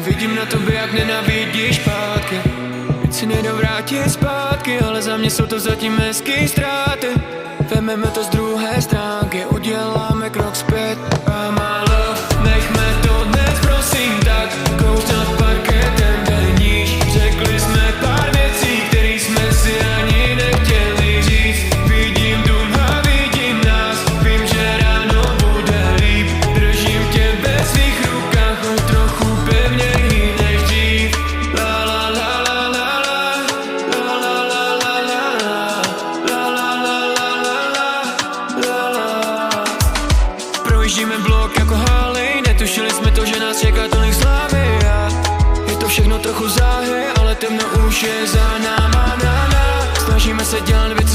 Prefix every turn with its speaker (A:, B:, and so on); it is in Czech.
A: Vidím na tobě, jak nenavidíš špátky. Teď si nejdou vrátit zpátky, ale za mě jsou to zatím hezký ztráty. Vememe to z druhé stránky, uděláme krok zpět a málo. Nechme to dnes, prosím, tak kouř nad parketem tady níž. Řekli jsme pár věcí, který jsme si ani nechtěli říct. Vidím dům a vidím nás, vím, že ráno bude líp. Držím tě ve svých rukách, o trochu pevněji než dřív. La la la la la la, la la la la la, la la la la la la. Projíždíme blok jako haly, netušili jsme to, že nás čeká tolik slávy. A je to všechno trochu záhy, ale temno už je za náma, Snažíme se dělat věci